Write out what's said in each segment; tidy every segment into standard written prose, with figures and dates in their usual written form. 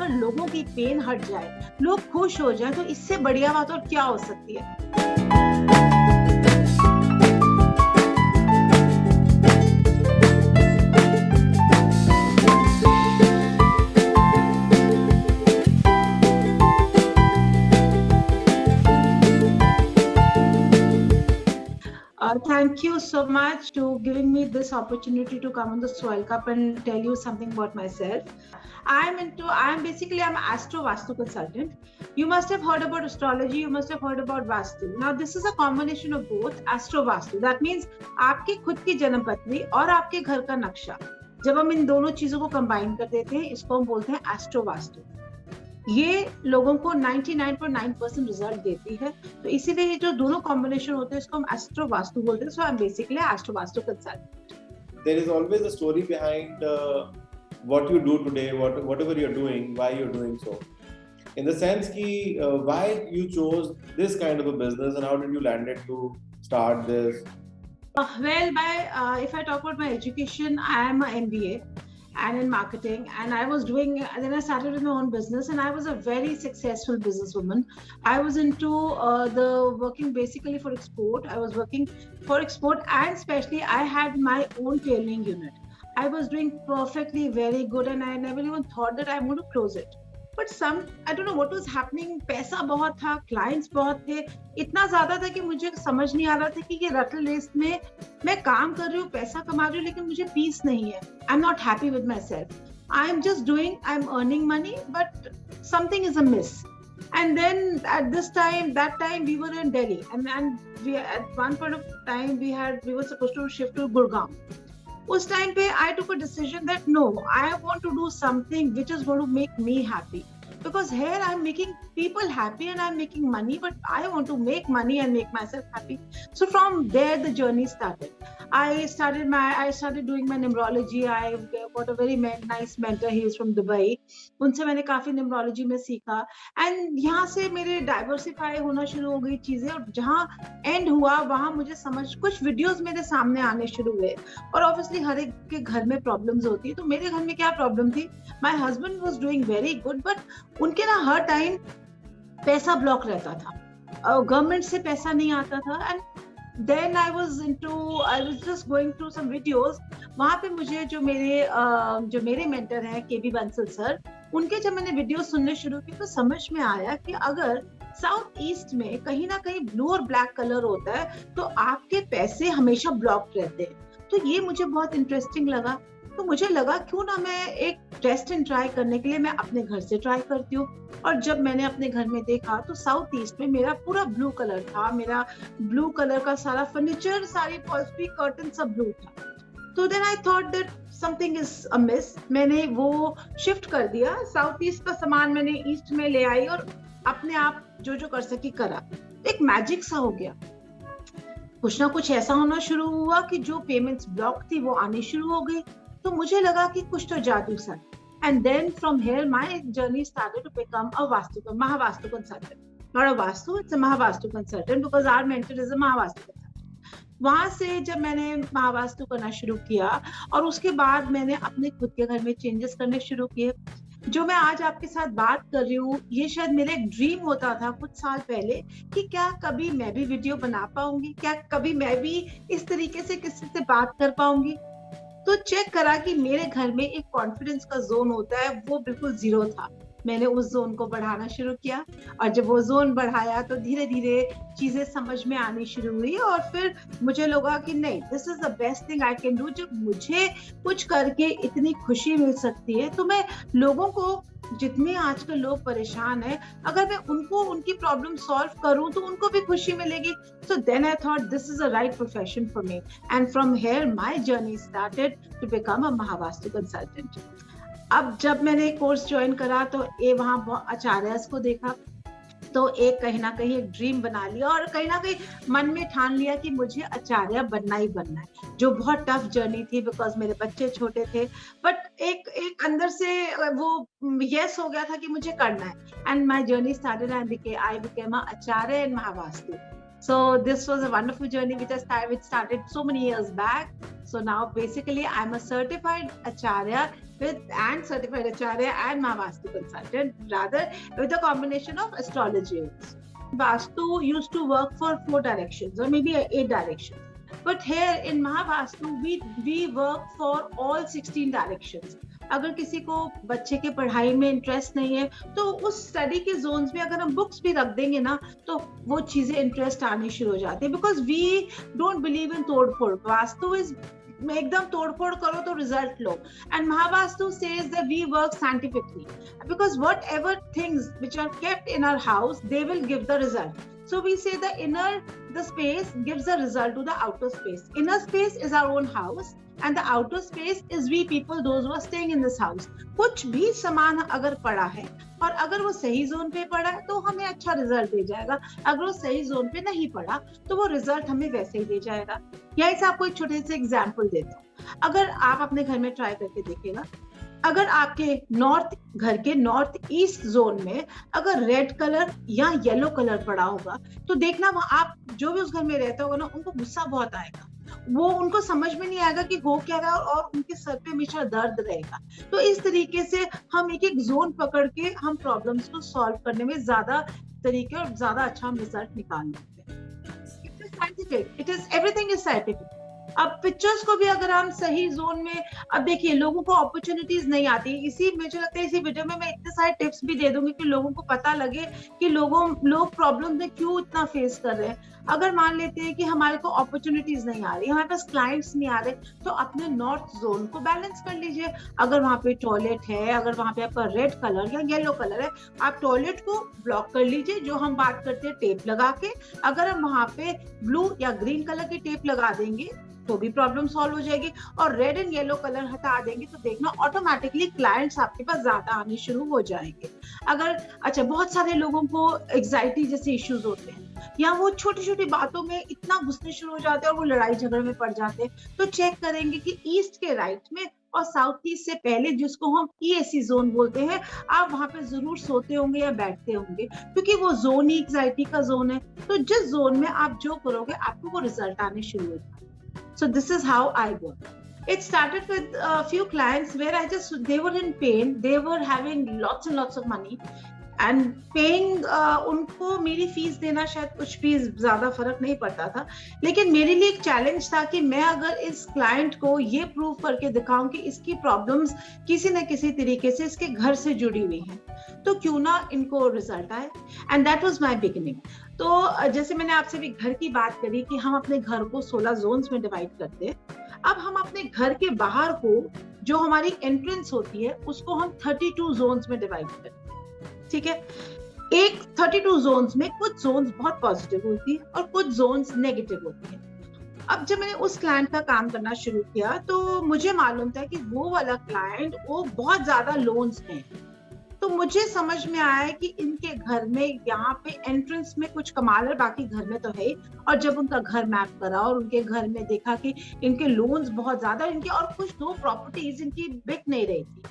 अगर लोगों की पेन हट जाए, लोग खुश हो जाए, तो इससे बढ़िया बात और क्या हो सकती है। Thank you so much to giving me this opportunity to come on the Soil Cup and tell you something about myself. I'm an Astro Vastu consultant. You must have heard about astrology, you must have heard about Vastu. Now this is a combination of both Astro Vastu. That means आपकी खुद की जन्म पत्री और आपके घर का नक्शा, जब हम इन दोनों चीजों को कंबाइन कर देते हैं, इसको हम बोलते हैं एस्ट्रो वास्तु। ये लोगों को 99.9% रिजल्ट देती है, तो इसीलिए ये जो दोनों कॉम्बिनेशन होते हैं इसको हम एस्ट्रो वास्तु बोलते हैं। So I am basically astro vastu consultant. There is always a story behind what you do today, whatever you're doing, why you're doing so. In the sense ki why you chose this kind of a business and how did you land it to start this? If I talk about my education, I am a MBA and in marketing, and then I started with my own business, and I was a very successful businesswoman. I was into the working basically for export. I was working for export, and especially I had my own tailoring unit. I was doing perfectly very good, and I never even thought that I'm going to close it. But I don't know what was happening. पैसा बहुत था, clients बहुत थे, इतना ज्यादा था कि मुझे समझ नहीं आ रहा था कि ये रट रेस में मैं काम कर रही हूँ, पैसा कमा रही हूँ, लेकिन मुझे पीस नहीं है. I'm not happy with myself. I'm earning money, but something is amiss. And then at that time we were in Delhi, and we at one point of time we were supposed to shift to Gurgaon. उस time पे I took a decision that no, I want to do something which is going to make me happy, because here I'm making people happy and I'm making money, but I want to make money and make myself happy. So from there the journey started. I started doing my numerology. I got a very nice mentor. He is from Dubai. उनसे मैंने काफी numerology में सीखा, and यहाँ से मेरे diversify होना शुरू हो गई चीजें, और जहाँ end हुआ वहाँ मुझे कुछ videos मेरे सामने आने शुरू हुए, और obviously हर एक के घर में problems होती है, तो मेरे घर में क्या problem थी? My husband was doing very good, but उनके ना हर टाइम पैसा ब्लॉक रहता था, गवर्नमेंट से पैसा नहीं आता था, and then I was just going through some videos. वहाँ पे मुझे जो मेरे मेंटर हैं केबी बंसल सर, उनके जब मैंने वीडियो सुनने शुरू की तो समझ में आया कि अगर साउथ ईस्ट में कहीं ना कहीं ब्लू और ब्लैक कलर होता है तो आपके पैसे हमेशा ब्लॉक रहते हैं। तो ये मुझे बहुत इंटरेस्टिंग लगा, तो मुझे लगा क्यों ना मैं एक टेस्ट एंड ट्राई करने के लिए मैं अपने घर से ट्राई करती हूँ। और जब मैंने अपने घर में देखा तो साउथ ईस्ट में मेरा पूरा ब्लू कलर था, मेरा ब्लू कलर का सारा फर्नीचर, सारी पॉलिस्ट्री कर्टन सब ब्लू था। तो then I thought that something is amiss. मैंने वो शिफ्ट कर दिया, साउथ ईस्ट का सामान मैंने ईस्ट में ले आई और अपने आप जो कर सकी करा। एक मैजिक सा हो गया, कुछ ना कुछ ऐसा होना शुरू हुआ कि जो पेमेंट्स ब्लॉक थी वो आनी शुरू हो गई। तो मुझे लगा कि कुछ तो जादू सा। And then from here my journey started to become a Mahavastu consultant. Not a Vastu, it's a Mahavastu consultant, because our mentor is a Mahavastu consultant. वहां से जब मैंने महावास्तु करना शुरू किया और उसके बाद मैंने अपने खुद के घर में चेंजेस करने शुरू किए। जो मैं आज आपके साथ बात कर रही हूँ, ये शायद मेरा एक ड्रीम होता था कुछ साल पहले कि क्या कभी मैं भी वीडियो बना पाऊंगी, क्या कभी मैं भी इस तरीके से किसी से बात कर पाऊंगी। तो चेक करा कि मेरे घर में एक कॉन्फिडेंस का जोन होता है, वो बिल्कुल जीरो था। मैंने उस जोन को बढ़ाना शुरू किया, और जब वो जोन बढ़ाया तो धीरे धीरे चीजें समझ में आनी शुरू हुई, और फिर मुझे लगा कि नहीं, this is the best thing I can do. जब मुझे कुछ करके इतनी खुशी मिल सकती है तो मैं लोगों को, जितने आजकल लोग परेशान हैं, अगर मैं उनकी प्रॉब्लम सॉल्व करूं तो उनको भी खुशी मिलेगी। So then I thought this is a right profession for me, and from here my journey started to become a Mahavastu consultant. अब जब मैंने कोर्स ज्वाइन करा तो वहाँ आचार्यस को देखा, तो कहीं ना कहीं एक ड्रीम बना लिया, और कहीं ना कहीं मन में ठान लिया कि मुझे आचार्य बनना ही बनना है। जो बहुत टफ जर्नी थी, बिकॉज मेरे बच्चे छोटे थे, बट एक अंदर से वो यस हो गया था कि मुझे करना है। And my journey started and I became Acharya in Mahavastu. So this was a wonderful journey which started so many years back. So now basically I'm a certified Acharya with and certified acharya and Mahavastu consultant, rather with a combination of astrology. Vastu used to work for 4 directions or maybe 8 directions. But here in Mahavastu, we work for all 16 directions. अगर किसी को बच्चे के पढ़ाई में interest नहीं है तो उस स्टडी के जोन्स में अगर हम बुक्स भी रख देंगे ना तो वो चीजें इंटरेस्ट आनी शुरू हो जाती है, because we don't believe in तोड़फोड़. वास्तु इज एकदम तोड़फोड़ करो तो रिजल्ट लो. And Mahavastu says that we work scientifically because whatever things which are kept in our house they will give the result. So we say the space gives the result to the outer space. Inner space is our own house and the outer space is we people, those who are staying in this house. कुछ भी सामान अगर पड़ा है और अगर वो सही जोन पे पड़ा है तो हमें अच्छा रिजल्ट दे जाएगा. अगर वो सही जोन पे नहीं पड़ा तो वो रिजल्ट हमें वैसे ही दे जाएगा. यहीं से आपको एक छोटे से एग्जाम्पल देता हूँ. अगर आप अपने घर में ट्राई करके देखिएगा, अगर आपके घर के नॉर्थ ईस्ट जोन में अगर रेड कलर या येलो कलर पड़ा होगा तो देखना वहां आप जो भी उस घर में रहता होगा ना, उनको गुस्सा बहुत आएगा. वो उनको समझ में नहीं आएगा कि हो क्या रहा है और उनके सर पे हमेशा दर्द रहेगा. तो इस तरीके से हम एक एक जोन पकड़ के हम प्रॉब्लम्स को सॉल्व करने में ज्यादा तरीके और ज्यादा अच्छा हम रिजल्ट निकाल सकते हैं. It is scientific, it is everything is scientific. अब पिक्चर्स को भी अगर हम सही जोन में, अब देखिए लोगों को अपॉर्चुनिटीज नहीं आती. मुझे लगता है इसी वीडियो में मैं इतने सारे टिप्स भी दे दूंगी कि लोगों को पता लगे कि लोग प्रॉब्लम में क्यों इतना फेस कर रहे हैं. अगर मान लेते हैं कि हमारे को अपॉर्चुनिटीज नहीं आ रही, हमारे पास क्लाइंट्स नहीं आ रहे, तो अपने नॉर्थ जोन को बैलेंस कर लीजिए. अगर वहां पे टॉयलेट है, अगर वहां पे आपका रेड कलर या येलो कलर है, आप टॉयलेट को ब्लॉक कर लीजिए, जो हम बात करते हैं टेप लगा के. अगर हम वहां पे ब्लू या ग्रीन कलर की टेप लगा देंगे तो भी प्रॉब्लम सॉल्व हो जाएगी. और रेड एंड येलो कलर हटा देंगे तो देखना ऑटोमेटिकली क्लाइंट्स आपके पास ज्यादा आने शुरू हो जाएंगे. अच्छा, बहुत सारे लोगों को एंजाइटी जैसे इश्यूज होते हैं या वो छोटी छोटी बातों में इतना घुसने शुरू हो जाते हैं और वो लड़ाई झगड़े में पड़ जाते हैं, तो चेक करेंगे कि ईस्ट के राइट में और साउथ ईस्ट से पहले, जिसको हम EAC जोन बोलते हैं, आप वहां पे जरूर सोते होंगे या बैठते होंगे, क्योंकि वो जोन ही एंजाइटी का जोन है. तो जिस जोन में आप जो करोगे आपको वो रिजल्ट आने शुरू हो जाएंगे. So this is how I work. It started with a few clients where they were in pain, they were having lots and lots of money and paying. उनको मेरी फीस देना शायद कुछ भी ज्यादा फर्क नहीं पड़ता था, लेकिन मेरे लिए एक चैलेंज था कि मैं अगर इस क्लाइंट को ये प्रूव करके दिखाऊं कि इसकी प्रॉब्लम्स किसी न किसी तरीके से इसके घर से जुड़ी हुई हैं, तो क्यों ना इनको रिजल्ट आए. And that was my beginning. तो जैसे मैंने आपसे भी घर की बात करी कि हम अपने घर को 16 जोन्स में डिवाइड करते हैं. अब हम अपने घर के बाहर को, जो हमारी एंट्रेंस होती है, उसको हम 32 जोन्स में डिवाइड करते हैं. ठीक है, एक 32 जोन्स में कुछ जोन्स बहुत पॉजिटिव होती है और कुछ जोन्स नेगेटिव होती है. अब जब मैंने उस क्लाइंट का काम करना शुरू किया तो मुझे मालूम था कि वो वाला क्लाइंट वो बहुत ज्यादा लोन्स में. तो मुझे समझ में आया कि इनके घर में यहाँ पे एंट्रेंस में कुछ कमाल है, बाकी घर में तो है. और जब उनका घर मैप करा और उनके घर में देखा कि इनके लोन्स बहुत ज्यादा, इनके और कुछ 2 प्रॉपर्टीज इनकी बिक नहीं रही थी.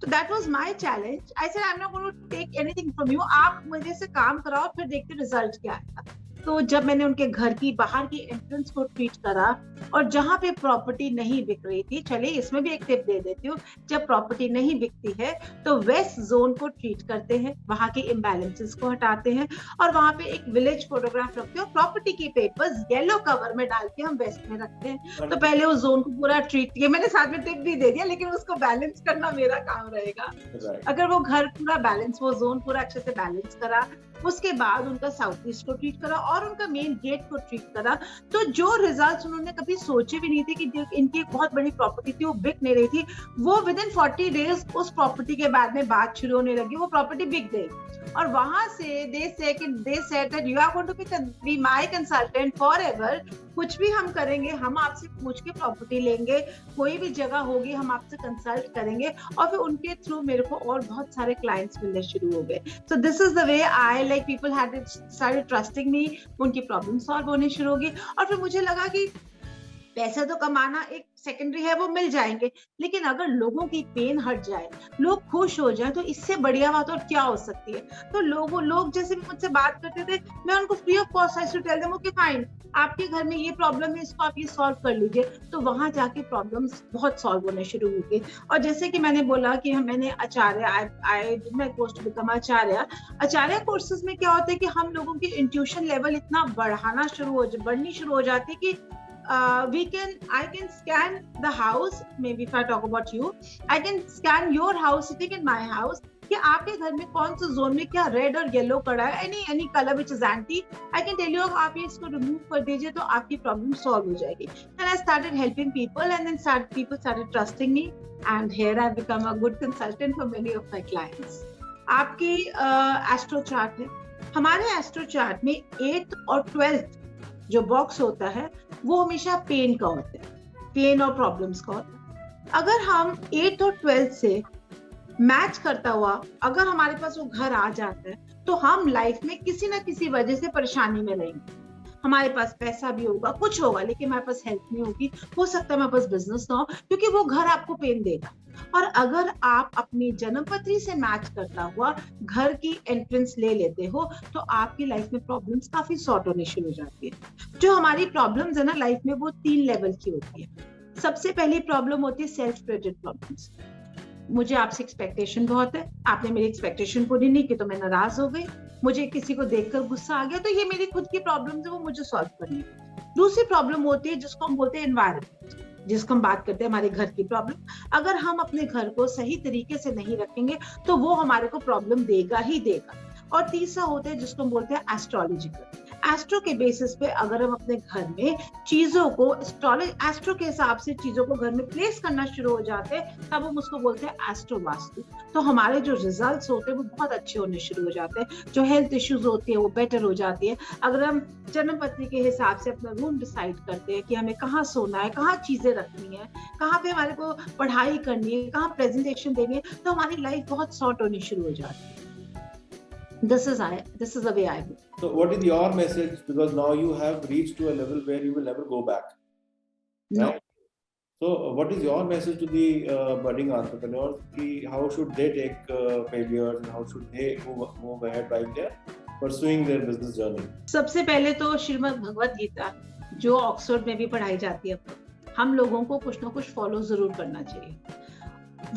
तो that was my challenge. I said I am not going to take anything from you, आप मुझे से काम कराओ, फिर देखते रिजल्ट क्या आएगा. तो जब मैंने उनके घर की बाहर की एंट्रेंस को ट्रीट करा और जहां पे प्रॉपर्टी नहीं बिक रही थी, चलिए इसमें भी एक टिप दे देती हूँ, जब प्रॉपर्टी नहीं बिकती है तो वेस्ट जोन को ट्रीट करते हैं, वहां के इम्बैलेंसेस को हटाते हैं और वहां पे एक विलेज फोटोग्राफ रखते हैं और प्रॉपर्टी की पेपर्स येलो कवर में डाल के हम वेस्ट में रखते हैं. तो पहले उस जोन को पूरा ट्रीट किया, मैंने साथ में टिप भी दे दिया, लेकिन उसको बैलेंस करना मेरा काम रहेगा. अगर वो घर पूरा बैलेंस, वो जोन पूरा अच्छे से बैलेंस करा, उसके बाद उनका साउथ ईस्ट को ट्रीट करा और उनका मेन गेट को ट्रीट करा, तो जो रिजल्ट्स उन्होंने कभी सोचे भी नहीं थे कि इनकी एक बहुत बड़ी प्रॉपर्टी थी, वो बिक नहीं रही थी, वो विद इन 40 डेज उस प्रॉपर्टी के बारे में बात शुरू होने लगी, वो प्रॉपर्टी बिक गई. और वहां से they said that you are going to be my consultant forever. कुछ भी हम करेंगे, हम आपसे पूछ के प्रॉपर्टी लेंगे, कोई भी जगह होगी हम आपसे कंसल्ट करेंगे. और फिर उनके थ्रू मेरे को और बहुत सारे क्लाइंट्स मिलने शुरू हो गए. So this is the way I like people had started trusting मी. उनकी प्रॉब्लम सॉल्व होने शुरू हो गई और फिर मुझे लगा कि पैसे तो कमाना एक सेकेंडरी है, वो मिल जाएंगे, लेकिन अगर लोगों की पेन हट जाए, लोग खुश हो जाए, तो इससे बढ़िया बात और क्या हो सकती है. तो लोग जैसे भी मुझसे बात करते थे, मैं उनको free of cost I to tell them okay fine, आपके घर में ये प्रॉब्लम है, इसको आप ये सॉल्व कर लीजिए, तो वहां जाके प्रॉब्लम्स बहुत सॉल्व होने शुरू हो गए। और जैसे कि मैंने बोला कि मैंने Acharya, I did my course to become Acharya courses में क्या होता है कि हम लोगों की इंट्यूशन लेवल इतना बढ़नी शुरू हो जाती है कि I can scan the house, maybe if I talk about you, I can scan your house sitting in my house, कि आपके घर में कौन से जोन में क्या रेड और येलो पड़ा है, any colour which is anti, I can tell you, आप ये इसको रिमूव कर दीजिए तो आपकी प्रॉब्लम सॉल्व हो जाएगी। And I started helping people and then people started trusting me, and here I've become a good consultant for many of my clients. आपकी एस्ट्रो चार्ट है, हमारे एस्ट्रो चार्ट में 8th और 12th जो box होता है वो हमेशा पेन का होता है, पेन और प्रॉब्लम्स का होता है। अगर हम 8th और 12th से मैच करता हुआ अगर हमारे पास वो घर आ जाता है तो हम लाइफ में किसी ना किसी वजह से परेशानी में रहेंगे। हमारे पास पैसा भी होगा, कुछ होगा, लेकिन हमारे पास हेल्थ नहीं होगी, हो सकता है हमारे पास बिजनेस ना हो, क्योंकि वो घर आपको पेन देगा। और अगर आप अपनी जन्मपत्री से मैच करता हुआ घर की एंट्रेंस ले लेते हो तो आपकी लाइफ में प्रॉब्लम्स काफी सॉर्ट होने शुरू हो जाती है। जो हमारी प्रॉब्लम्स है ना लाइफ में, वो 3 लेवल की होती है। सबसे पहली प्रॉब्लम होती है सेल्फ क्रेडिट प्रॉब्लम्स। मुझे आपसे एक्सपेक्टेशन बहुत है, आपने मेरी एक्सपेक्टेशन पूरी नहीं की तो मैं नाराज हो गई, मुझे किसी को देखकर गुस्सा आ गया, तो ये मेरी खुद की प्रॉब्लम्स है, वो मुझे सॉल्व करनी है। दूसरी प्रॉब्लम होती है जिसको हम बोलते हैं एनवायरनमेंट, जिसको हम बात करते हैं हमारे घर की प्रॉब्लम। अगर हम अपने घर को सही तरीके से नहीं रखेंगे तो वो हमारे को प्रॉब्लम देगा ही देगा। और तीसरा होता है जिसको हम बोलते हैं एस्ट्रोलॉजिकल। एस्ट्रो के बेसिस पे अगर हम अपने घर में चीजों को एस्ट्रो के हिसाब से चीजों को घर में प्लेस करना शुरू हो जाते हैं, तब हम उसको बोलते हैं एस्ट्रो वास्तु। तो हमारे जो रिजल्ट्स होते हैं वो बहुत अच्छे होने शुरू हो जाते हैं, जो हेल्थ इश्यूज होती है वो बेटर हो जाती है। अगर हम जन्मपत्री के हिसाब से अपना रूम डिसाइड करते हैं कि हमें कहाँ सोना है, कहाँ चीजें रखनी है, कहाँ पे हमारे को पढ़ाई करनी है, कहाँ प्रेजेंटेशन देनी है, तो हमारी लाइफ बहुत सॉर्ट होनी शुरू हो जाती है। This is the way I do. So what is your message, because now you have reached to a level where you will never go back, No. right? So what is your message to the budding entrepreneurs? How should they take failures and how should they move ahead while they are pursuing their business journey? सबसे पहले तो श्रीमद् भगवत गीता जो Oxford में भी पढ़ाई जाती है, हम लोगों को कुछ ना कुछ फॉलो जरूर करना चाहिए।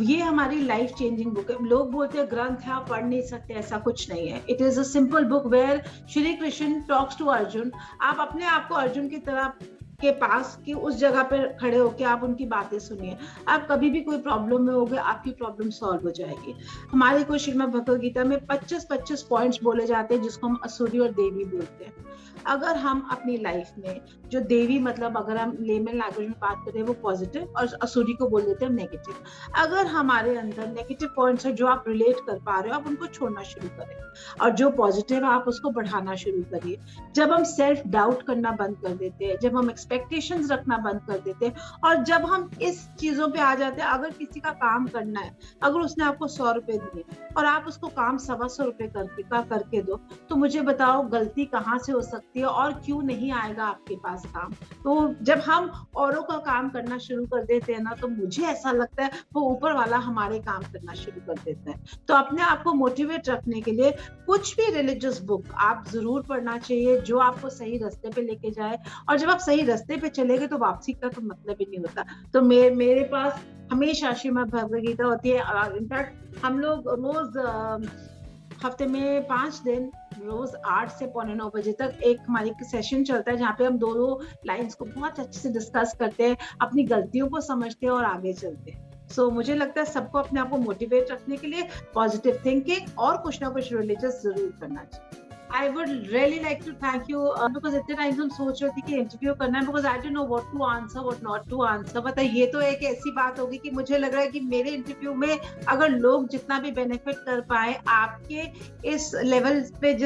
ये हमारी लाइफ चेंजिंग बुक है। लोग बोलते हैं ग्रंथ है, आप पढ़ नहीं सकते, ऐसा कुछ नहीं है। It is a simple book where Shri Krishna talks to Arjun. आप अपने आप को अर्जुन की तरह के पास कि उस जगह पर खड़े होकर आप उनकी बातें सुनिए। आप कभी भी कोई प्रॉब्लम में होगे, आपकी प्रॉब्लम सॉल्व हो जाएगी। हमारे को श्रीमद् भगवत गीता में 25 पॉइंट्स बोले जाते हैं जिसको हम असुरी और देवी बोलते हैं। अगर हम अपनी लाइफ में जो देवी मतलब अगर हम लेमन लैंग्वेज में बात करें वो पॉजिटिव, और असुरी को बोल देते हैं नेगेटिव। अगर हमारे अंदर नेगेटिव पॉइंट्स है जो आप रिलेट कर पा रहे हो, आप उनको छोड़ना शुरू करें, और जो पॉजिटिव है आप उसको बढ़ाना शुरू करिए। जब हम सेल्फ डाउट करना बंद कर देते हैं, जब हम एक्सपेक्टेशंस रखना बंद कर देते हैं, और जब हम इस चीजों पे आ जाते हैं, अगर किसी का काम करना है, अगर उसने आपको 100 रुपए दिए और आप उसको काम 125 रुपए करके दो, तो मुझे बताओ गलती कहाँ से हो सकती है और क्यों नहीं आएगा आपके पास काम। तो जब हम औरों का काम करना शुरू कर देते हैं ना, तो मुझे ऐसा लगता है वो ऊपर वाला हमारे काम करना शुरू कर देता है। तो अपने आप को मोटिवेट रखने के लिए कुछ भी रिलीजियस बुक आप जरूर पढ़ना चाहिए जो आपको सही रास्ते पे लेके जाए। और जब आप सही रास्ते पे चलेंगे तो वापसी का तो मतलब ही नहीं होता। तो मेरे पास हमेशा श्रीमद् भगवत गीता होती है। इनफैक्ट हम लोग रोज हफ्ते में 5 दिन रोज 8 से 8:45 बजे तक एक हमारी सेशन चलता है जहाँ पे हम दो लाइंस को बहुत अच्छे से डिस्कस करते हैं, अपनी गलतियों को समझते हैं और आगे चलते हैं। सो मुझे लगता है सबको अपने आप को मोटिवेट रखने के लिए पॉजिटिव थिंकिंग और कुछ ना कुछ रिलीजियस जरूर करना चाहिए। I would really like to thank you because इतने टाइम हम सोच रहे थे कि इंटरव्यू करना है, because I don't know what to answer, what not to answer। पता ये तो एक ऐसी बात होगी कि मुझे लग रहा है कि मेरे इंटरव्यू में अगर लोग जितना भी बेनिफिट कर पाए आपके इस लेवल पे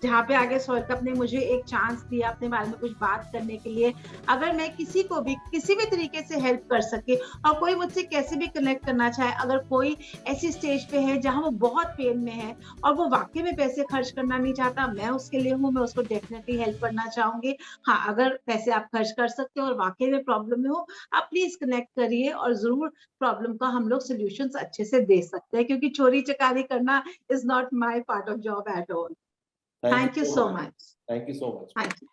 जहाँ पे आगे सोहेल कप ने मुझे एक चांस दिया अपने बारे में कुछ बात करने के लिए, अगर मैं किसी को भी किसी भी तरीके से हेल्प कर सके और कोई मुझसे कैसे भी कनेक्ट करना चाहे, अगर कोई ऐसी स्टेज पे है जहाँ वो बहुत पेन में है और वो वाकई में पैसे खर्च करना नहीं चाहता, मैं उसके लिए हूँ, मैं उसको डेफिनेटली हेल्प करना चाहूंगी। हाँ, अगर पैसे आप खर्च कर सकते हो और वाकई में प्रॉब्लम में हो, आप प्लीज कनेक्ट करिए और जरूर प्रॉब्लम का हम लोग सोल्यूशन अच्छे से दे सकते हैं, क्योंकि चोरी चकारी करना is not my part of job at all. Thank you so much. Thank you so much. Thank you.